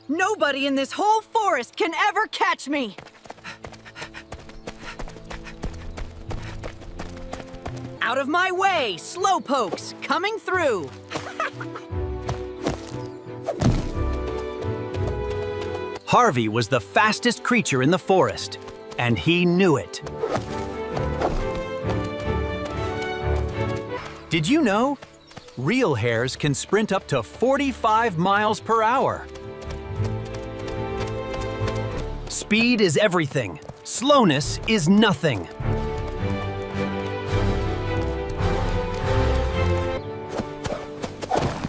Nobody in this whole forest can ever catch me! Out of my way, slowpokes, coming through! Harvey was the fastest creature in the forest, and he knew it. Did you know? Real hares can sprint up to 45 miles per hour. Speed is everything. Slowness is nothing.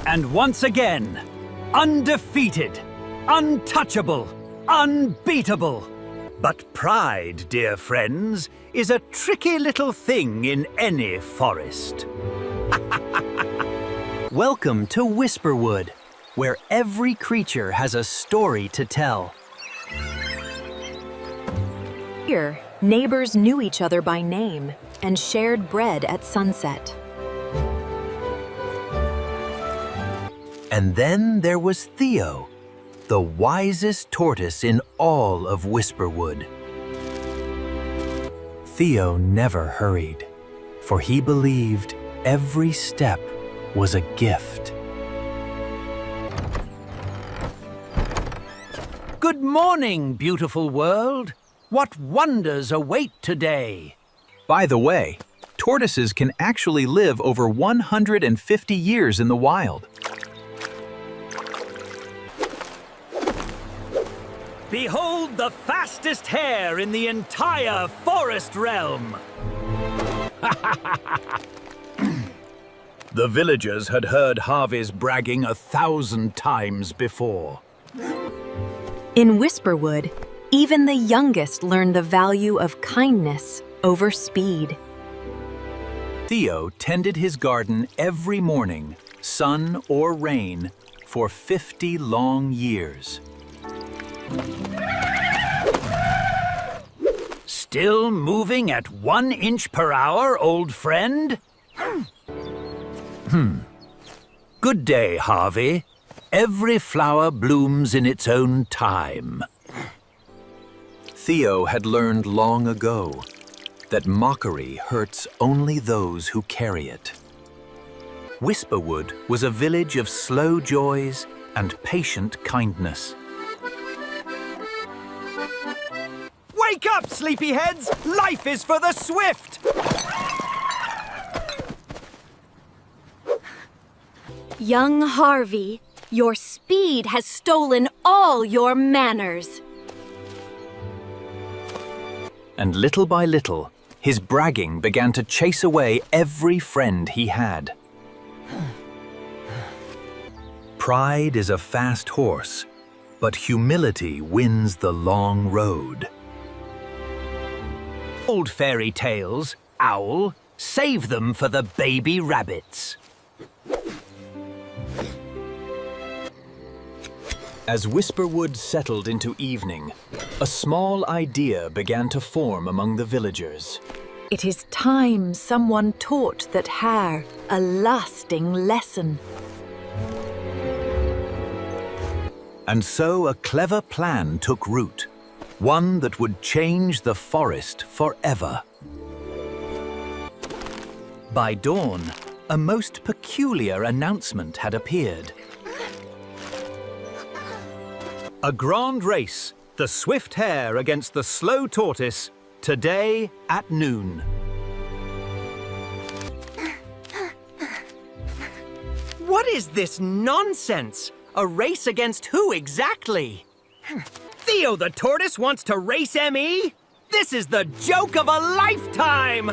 And once again, undefeated, untouchable, unbeatable. But pride, dear friends, is a tricky little thing in any forest. Welcome to Whisperwood, where every creature has a story to tell. Here, neighbors knew each other by name and shared bread at sunset. And then there was Theo, the wisest tortoise in all of Whisperwood. Theo never hurried, for he believed every step was a gift. Good morning, beautiful world. What wonders await today? By the way, tortoises can actually live over 150 years in the wild. Behold the fastest hare in the entire forest realm! The villagers had heard Harvey's bragging 1,000 times before. In Whisperwood, even the youngest learned the value of kindness over speed. Theo tended his garden every morning, sun or rain, for 50 long years. Still moving at 1 inch per hour, old friend? Good day, Harvey. Every flower blooms in its own time. Theo had learned long ago that mockery hurts only those who carry it. Whisperwood was a village of slow joys and patient kindness. Wake up, sleepyheads! Life is for the swift! Young Harvey, your speed has stolen all your manners. And little by little, his bragging began to chase away every friend he had. Pride is a fast horse, but humility wins the long road. Old fairy tales, Owl, save them for the baby rabbits. As Whisperwood settled into evening, a small idea began to form among the villagers. It is time someone taught that Hare a lasting lesson. And so a clever plan took root, one that would change the forest forever. By dawn, a most peculiar announcement had appeared. A grand race, the swift hare against the slow tortoise, today at noon. What is this nonsense? A race against who exactly? Theo the tortoise wants to race ME? This is the joke of a lifetime!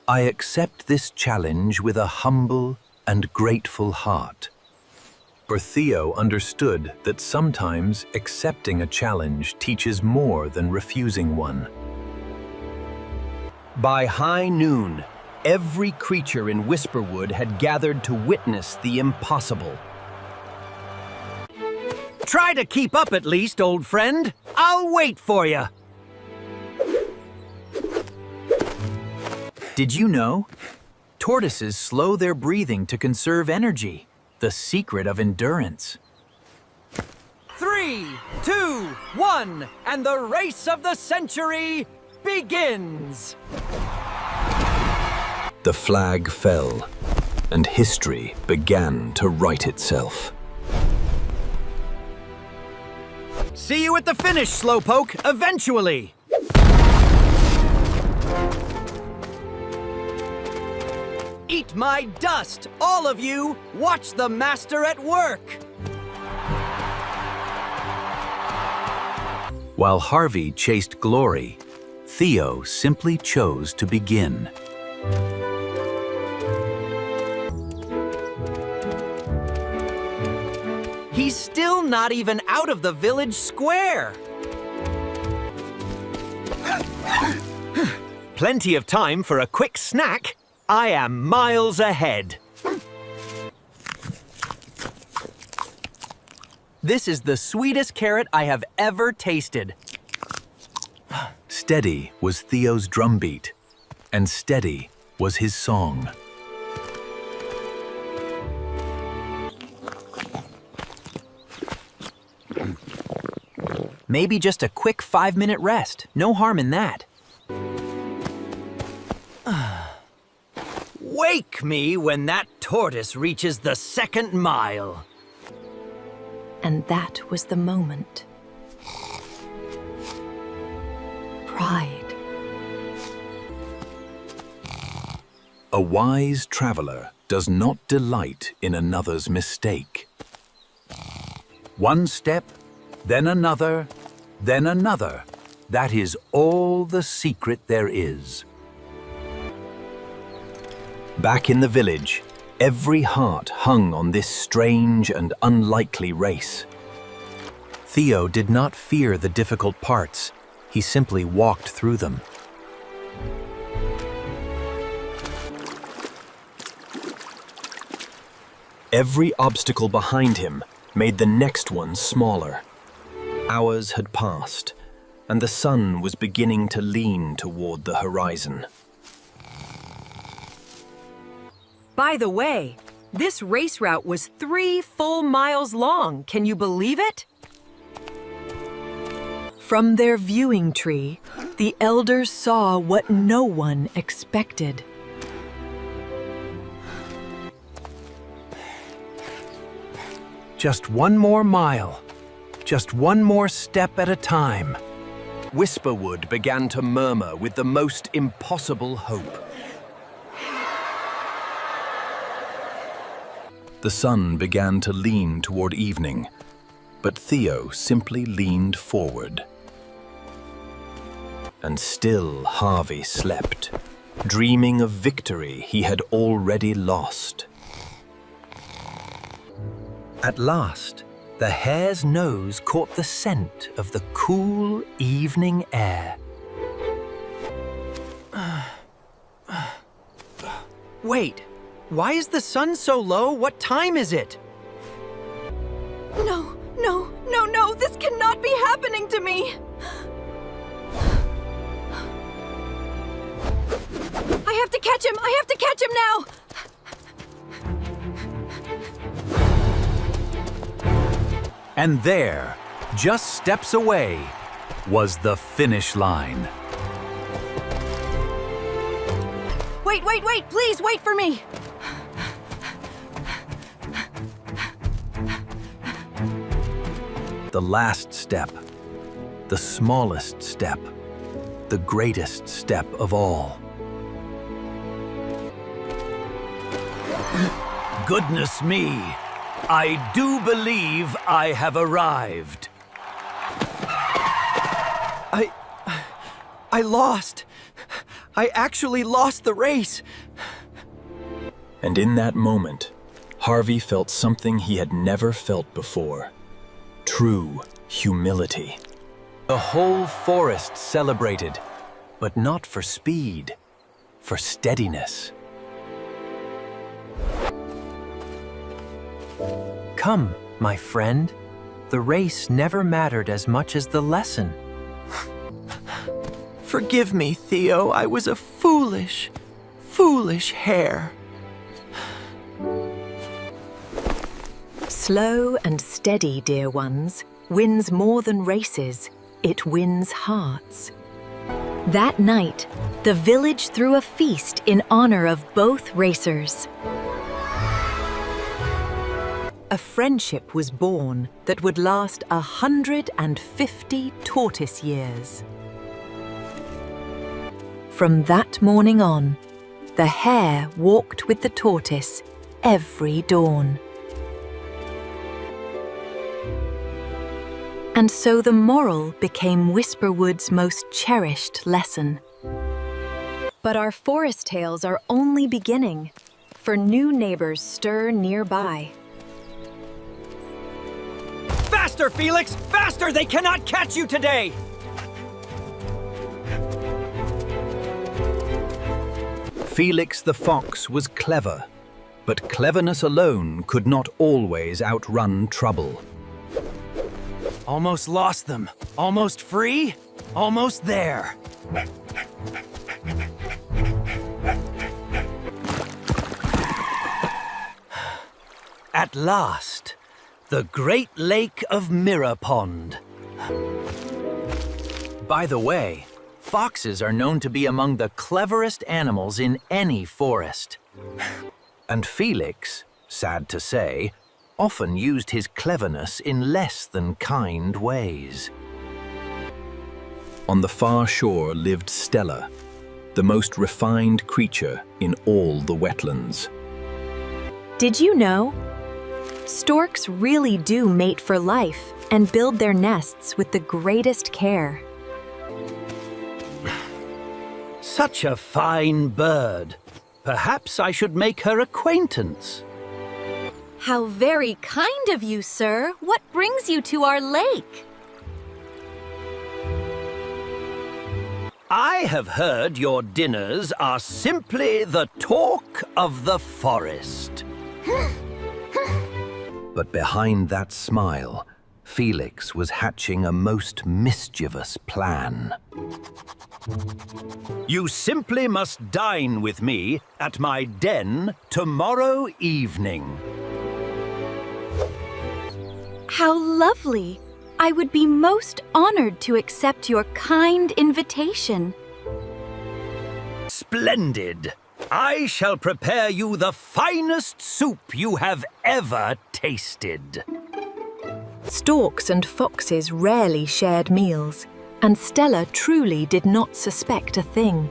I accept this challenge with a humble and grateful heart. For Theo understood that sometimes accepting a challenge teaches more than refusing one. By high noon, every creature in Whisperwood had gathered to witness the impossible. Try to keep up at least, old friend. I'll wait for you. Did you know? tortoises slow their breathing to conserve energy, the secret of endurance. 3, 2, 1, and the race of the century begins! The flag fell, and history began to write itself. See you at the finish, Slowpoke, eventually! Eat my dust, all of you! Watch the master at work! While Harvey chased glory, Theo simply chose to begin. He's still not even out of the village square! Plenty of time for a quick snack. I am miles ahead. This is the sweetest carrot I have ever tasted. Steady was Theo's drumbeat, and steady was his song. Maybe just a quick 5-minute rest. No harm in that. Wake me when that tortoise reaches the 2nd mile. And that was the moment. Pride. A wise traveler does not delight in another's mistake. One step, then another, then another. That is all the secret there is. Back in the village, every heart hung on this strange and unlikely race. Theo did not fear the difficult parts. He simply walked through them. Every obstacle behind him made the next one smaller. Hours had passed, and the sun was beginning to lean toward the horizon. By the way, this race route was 3 full miles long. Can you believe it? From their viewing tree, the elders saw what no one expected. Just one more mile, just one more step at a time. Whisperwood began to murmur with the most impossible hope. The sun began to lean toward evening, but Theo simply leaned forward. And still Harvey slept, dreaming of victory he had already lost. At last, the hare's nose caught the scent of the cool evening air. Wait, why is the sun so low? What time is it? No, no, no, no, this cannot be happening to me. I have to catch him! I have to catch him now! And there, just steps away, was the finish line. Wait, wait, wait! Please wait for me! The last step, the smallest step, the greatest step of all. Goodness me, I do believe I have arrived. I lost. I actually lost the race. And in that moment, Harvey felt something he had never felt before. True humility. The whole forest celebrated, but not for speed, for steadiness. Come, my friend. The race never mattered as much as the lesson. Forgive me, Theo. I was a foolish hare. Slow and steady, dear ones, wins more than races. It wins hearts. That night, the village threw a feast in honor of both racers. A friendship was born that would last 150 tortoise years. From that morning on, the hare walked with the tortoise every dawn. And so the moral became Whisperwood's most cherished lesson. But our forest tales are only beginning, for new neighbors stir nearby. Faster, Felix! Faster! They cannot catch you today! Felix the fox was clever, but cleverness alone could not always outrun trouble. Almost lost them. Almost free. Almost there. At last, the Great Lake of Mirror Pond. By the way, foxes are known to be among the cleverest animals in any forest. And Felix, sad to say, often used his cleverness in less than kind ways. On the far shore lived Stella, the most refined creature in all the wetlands. Did you know? Storks really do mate for life and build their nests with the greatest care. Such a fine bird. Perhaps I should make her acquaintance. How very kind of you, sir. What brings you to our lake? I have heard your dinners are simply the talk of the forest. But behind that smile, Felix was hatching a most mischievous plan. You simply must dine with me at my den tomorrow evening. How lovely! I would be most honored to accept your kind invitation. Splendid! I shall prepare you the finest soup you have ever tasted. Storks and foxes rarely shared meals, and Stella truly did not suspect a thing.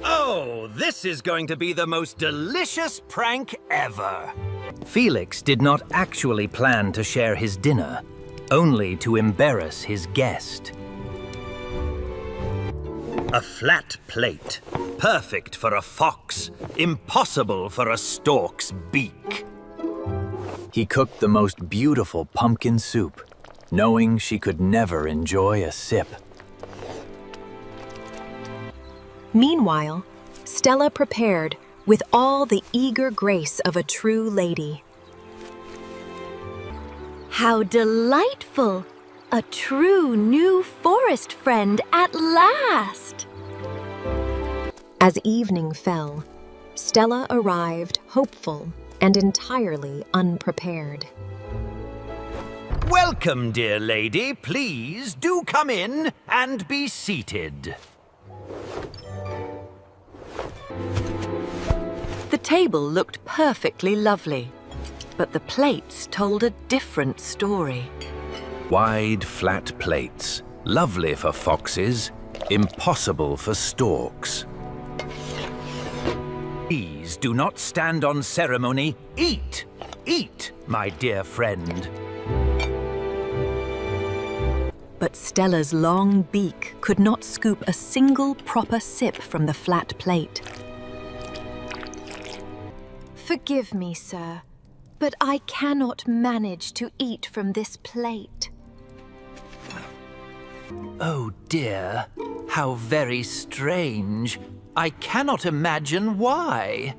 Oh, this is going to be the most delicious prank ever. Felix did not actually plan to share his dinner, only to embarrass his guest. A flat plate, perfect for a fox, impossible for a stork's beak. He cooked the most beautiful pumpkin soup, knowing she could never enjoy a sip. Meanwhile, Stella prepared with all the eager grace of a true lady. How delightful! A true new forest friend at last! As evening fell, Stella arrived hopeful and entirely unprepared. Welcome, dear lady. Please do come in and be seated. The table looked perfectly lovely, but the plates told a different story. Wide, flat plates, lovely for foxes, impossible for storks. Please do not stand on ceremony. Eat, eat, my dear friend. But Stella's long beak could not scoop a single proper sip from the flat plate. Forgive me, sir, but I cannot manage to eat from this plate. Oh dear, how very strange. I cannot imagine why.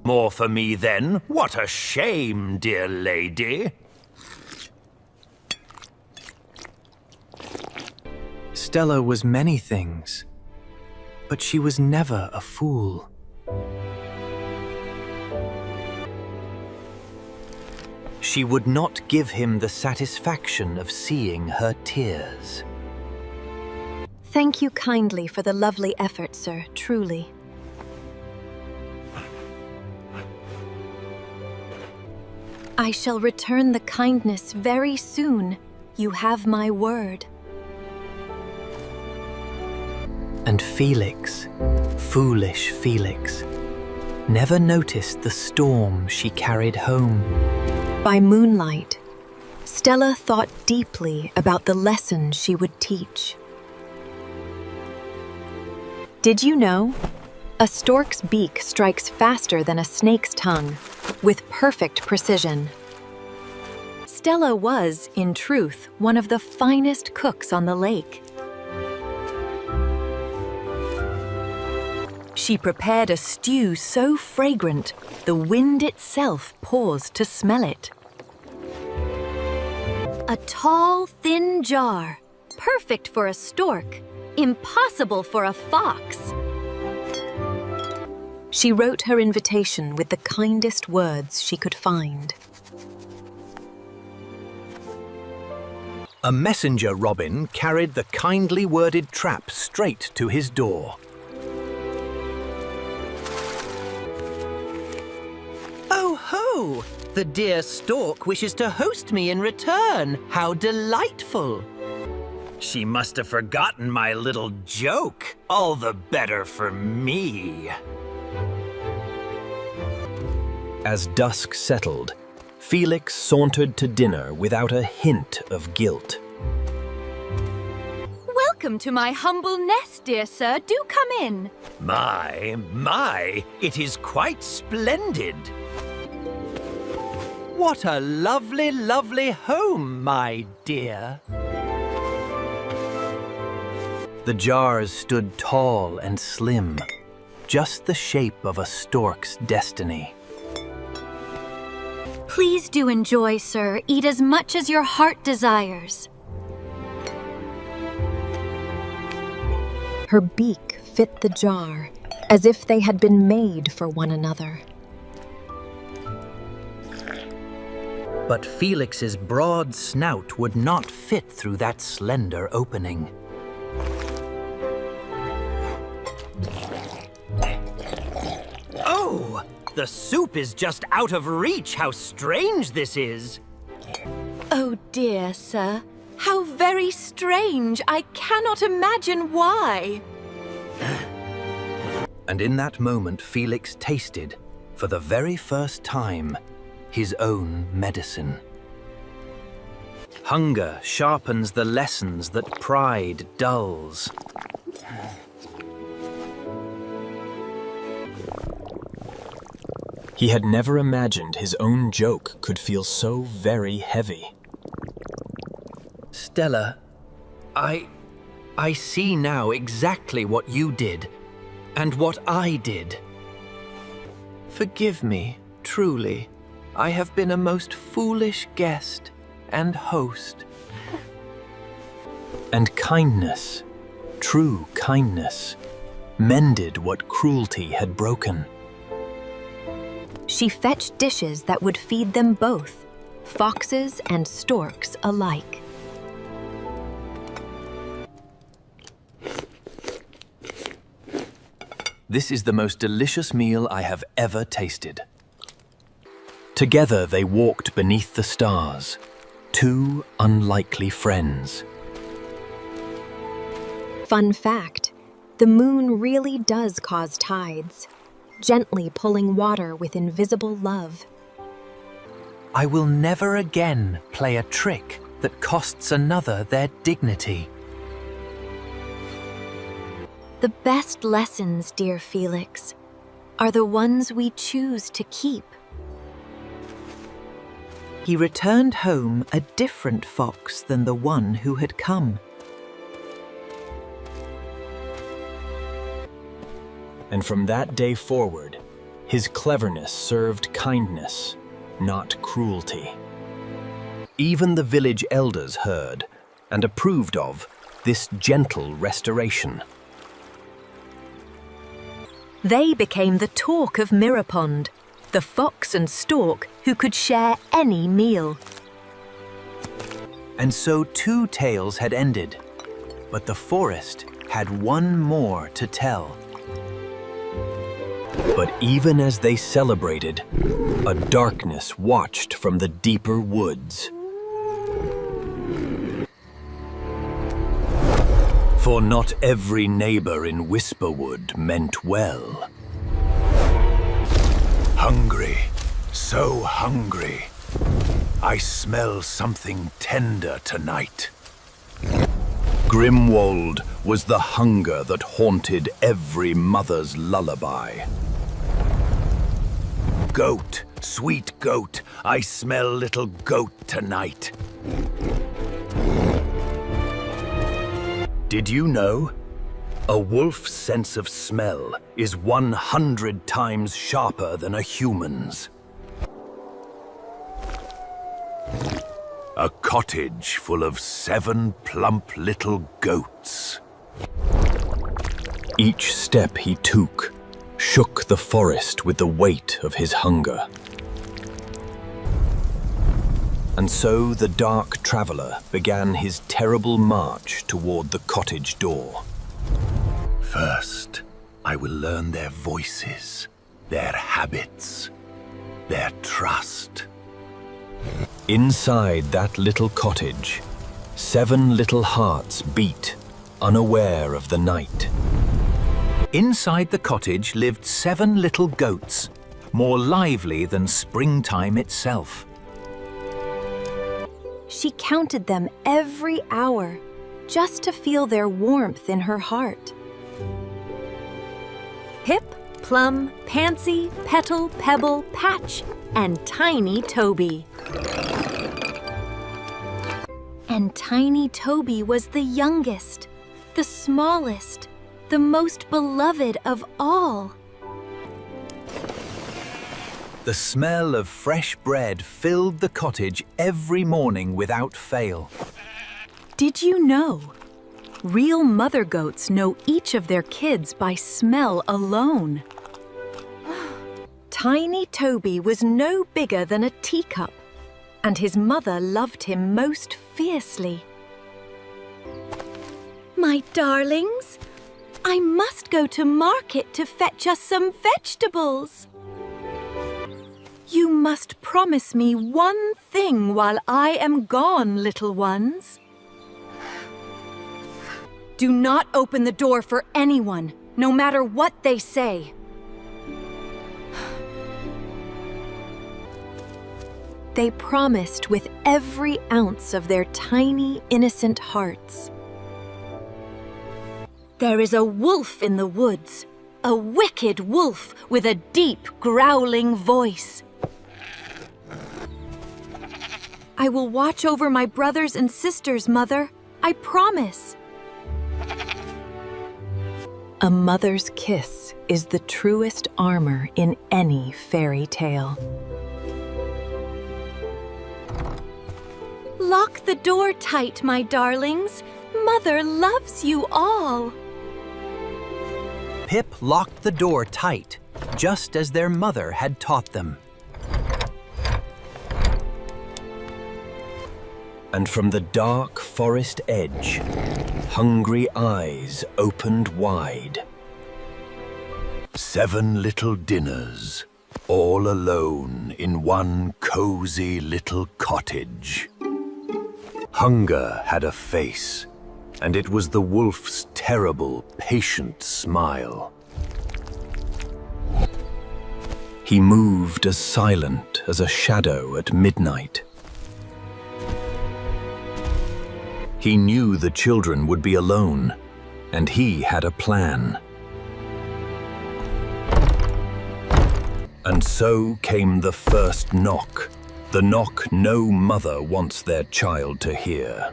More for me then. What a shame, dear lady. Stella was many things, but she was never a fool. she would not give him the satisfaction of seeing her tears. Thank you kindly for the lovely effort, sir, truly. I shall return the kindness very soon. You have my word. And Felix, foolish Felix, never noticed the storm she carried home. By moonlight, Stella thought deeply about the lesson she would teach. Did you know? A stork's beak strikes faster than a snake's tongue, with perfect precision. Stella was, in truth, one of the finest cooks on the lake. She prepared a stew so fragrant, the wind itself paused to smell it. A tall, thin jar, perfect for a stork, impossible for a fox. She wrote her invitation with the kindest words she could find. A messenger robin carried the kindly worded trap straight to his door. Oh ho! The dear stork wishes to host me in return. How delightful! She must have forgotten my little joke. All the better for me. As dusk settled, Felix sauntered to dinner without a hint of guilt. Welcome to my humble nest, dear sir. Do come in. My, it is quite splendid. What a lovely, lovely home, my dear. The jars stood tall and slim, just the shape of a stork's destiny. Please do enjoy, sir. Eat as much as your heart desires. Her beak fit the jar, as if they had been made for one another. But Felix's broad snout would not fit through that slender opening. Oh! The soup is just out of reach. How strange this is. Oh dear, sir. How very strange. I cannot imagine why. And in that moment, Felix tasted, for the very first time, his own medicine. Hunger sharpens the lessons that pride dulls. He had never imagined his own joke could feel so very heavy. Stella, I see now exactly what you did, and what I did. Forgive me, truly. I have been a most foolish guest and host. And kindness, true kindness, mended what cruelty had broken. She fetched dishes that would feed them both, foxes and storks alike. This is the most delicious meal I have ever tasted. Together they walked beneath the stars, two unlikely friends. Fun fact, the moon really does cause tides, gently pulling water with invisible love. I will never again play a trick that costs another their dignity. The best lessons, dear Felix, are the ones we choose to keep. He returned home a different fox than the one who had come. And from that day forward, his cleverness served kindness, not cruelty. Even the village elders heard and approved of this gentle restoration. They became the talk of Mirror Pond, the fox and stork who could share any meal. And so 2 tales had ended, but the forest had one more to tell. But even as they celebrated, a darkness watched from the deeper woods. For not every neighbor in Whisperwood meant well. Hungry, so hungry. I smell something tender tonight. Grimwold was the hunger that haunted every mother's lullaby. Goat, sweet goat, I smell little goat tonight. Did you know? A wolf's sense of smell is 100 times sharper than a human's. A cottage full of 7 plump little goats. Each step he took shook the forest with the weight of his hunger. And so the dark traveler began his terrible march toward the cottage door. First, I will learn their voices, their habits, their trust. Inside that little cottage, 7 little hearts beat, unaware of the night. Inside the cottage lived 7 little goats, more lively than springtime itself. She counted them every hour, just to feel their warmth in her heart. Pip, Plum, Pansy, Petal, Pebble, Patch, and Tiny Toby. And Tiny Toby was the youngest, the smallest, the most beloved of all. The smell of fresh bread filled the cottage every morning without fail. Did you know? Real mother goats know each of their kids by smell alone. Tiny Toby was no bigger than a teacup, and his mother loved him most fiercely. My darlings, I must go to market to fetch us some vegetables. You must promise me one thing while I am gone, little ones. Do not open the door for anyone, no matter what they say. They promised with every ounce of their tiny, innocent hearts. There is a wolf in the woods, a wicked wolf with a deep, growling voice. I will watch over my brothers and sisters, Mother. I promise. A mother's kiss is the truest armor in any fairy tale. Lock the door tight, my darlings. Mother loves you all. Pip locked the door tight, just as their mother had taught them. And from the dark forest edge, hungry eyes opened wide. 7 little dinners, all alone in one cozy little cottage. Hunger had a face, and it was the wolf's terrible, patient smile. He moved as silent as a shadow at midnight. He knew the children would be alone, and he had a plan. And so came the first knock, the knock no mother wants their child to hear.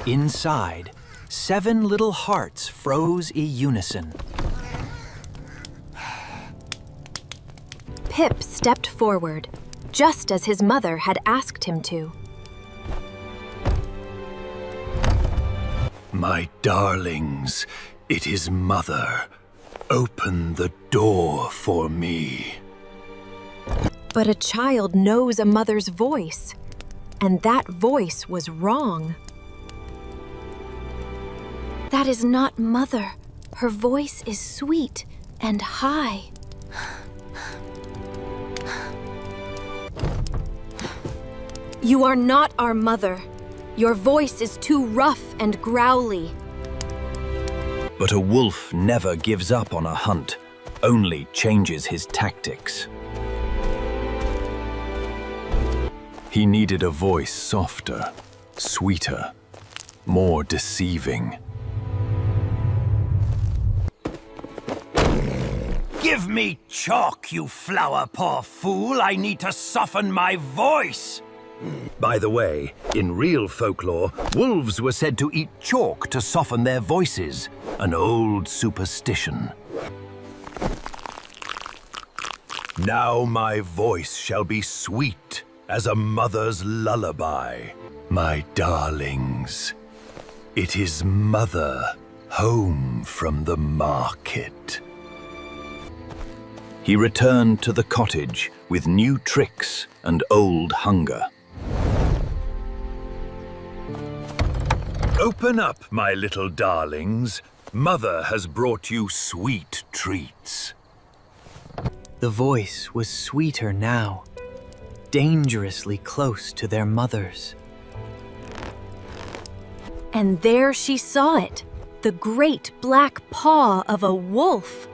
Inside, 7 little hearts froze in unison. Pip stepped forward, just as his mother had asked him to. My darlings, it is Mother. Open the door for me. But a child knows a mother's voice, and that voice was wrong. That is not Mother. Her voice is sweet and high. You are not our mother. Your voice is too rough and growly. But a wolf never gives up on a hunt, only changes his tactics. He needed a voice softer, sweeter, more deceiving. Give me chalk, you flower-paw fool! I need to soften my voice! By the way, in real folklore, wolves were said to eat chalk to soften their voices, an old superstition. Now my voice shall be sweet as a mother's lullaby, my darlings. It is Mother, home from the market. He returned to the cottage with new tricks and old hunger. Open up, my little darlings. Mother has brought you sweet treats. The voice was sweeter now, dangerously close to their mothers. And there she saw it, the great black paw of a wolf.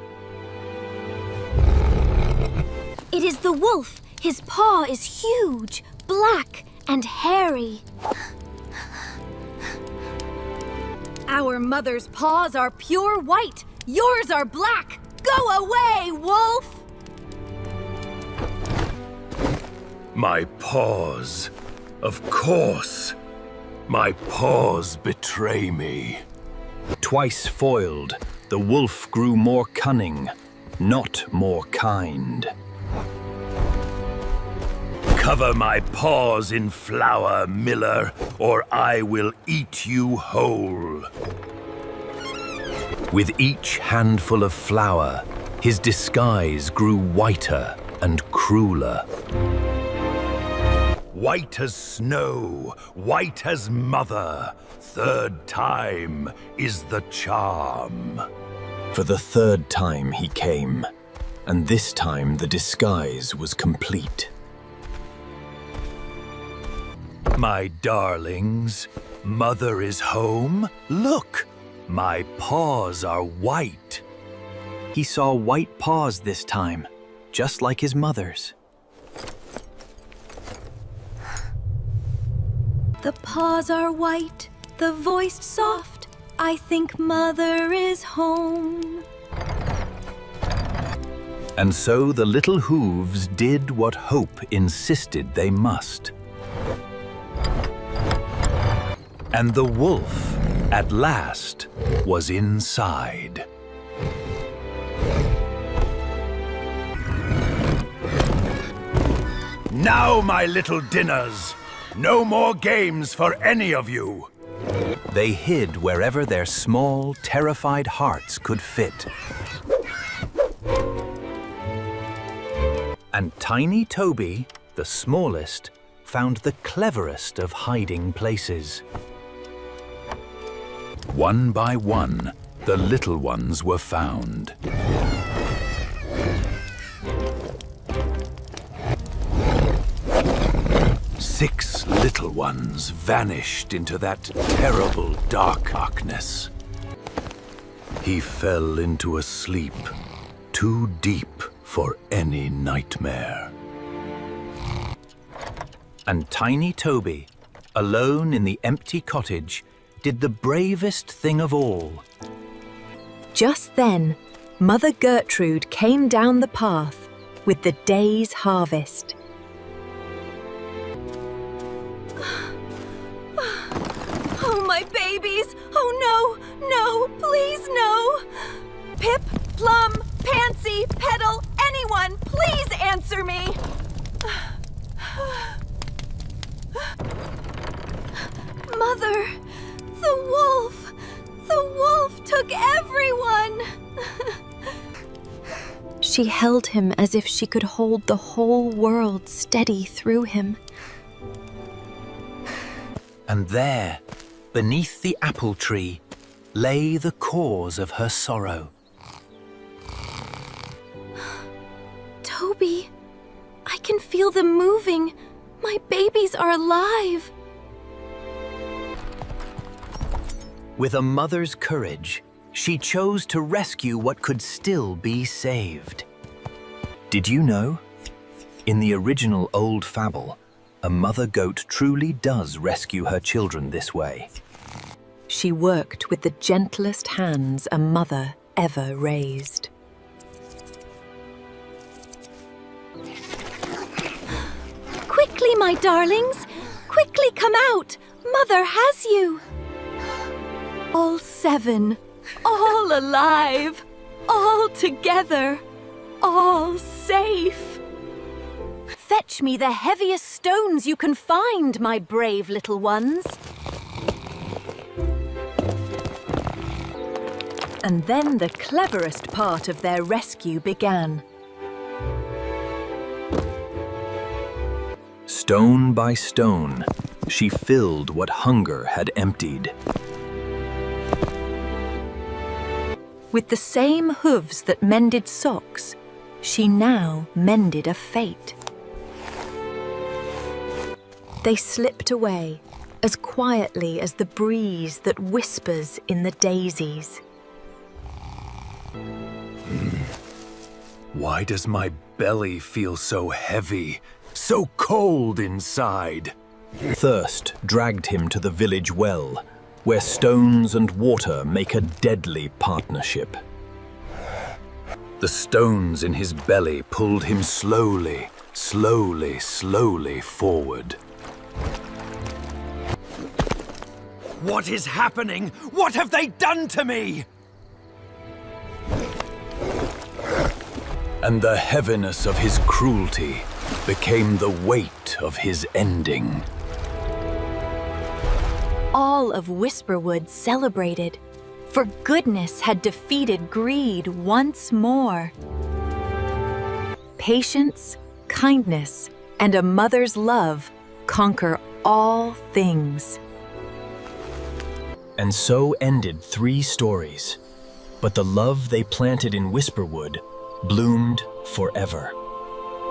It is the wolf. His paw is huge, black, and hairy. Our mother's paws are pure white. Yours are black. Go away, wolf! My paws, of course. My paws betray me. Twice foiled, the wolf grew more cunning, not more kind. Cover my paws in flour, Miller, or I will eat you whole. With each handful of flour, his disguise grew whiter and crueler. White as snow, white as Mother, third time is the charm. For the third time he came, and this time the disguise was complete. My darlings, Mother is home. Look, my paws are white. He saw white paws this time, just like his mother's. The paws are white, the voice soft. I think Mother is home. And so the little hooves did what hope insisted they must. And the wolf, at last, was inside. Now, my little dinners! No more games for any of you! They hid wherever their small, terrified hearts could fit. And Tiny Toby, the smallest, found the cleverest of hiding places. One by one, the little ones were found. 6 little ones vanished into that terrible darkness. He fell into a sleep too deep for any nightmare. And Tiny Toby, alone in the empty cottage, did the bravest thing of all. Just then, Mother Gertrude came down the path with the day's harvest. Oh, my babies! Oh, no! No! Please, no! Pip, Plum, Pansy, Petal, anyone, please answer me! Mother, the wolf took everyone! She held him as if she could hold the whole world steady through him. And there, beneath the apple tree, lay the cause of her sorrow. Toby, I can feel them moving. My babies are alive. With a mother's courage, she chose to rescue what could still be saved. Did you know? In the original old fable, a mother goat truly does rescue her children this way. She worked with the gentlest hands a mother ever raised. Quickly, my darlings! Quickly come out! Mother has you! All 7, all alive, all together, all safe. Fetch me the heaviest stones you can find, my brave little ones. And then the cleverest part of their rescue began. Stone by stone, she filled what hunger had emptied. With the same hooves that mended socks, she now mended a fate. They slipped away as quietly as the breeze that whispers in the daisies. Why does my belly feel so heavy, so cold inside? Thirst dragged him to the village well, where stones and water make a deadly partnership. The stones in his belly pulled him slowly, slowly, slowly forward. What is happening? What have they done to me? And the heaviness of his cruelty became the weight of his ending. All of Whisperwood celebrated, for goodness had defeated greed once more. Patience, kindness, and a mother's love conquer all things. And so ended 3 stories. But the love they planted in Whisperwood bloomed forever.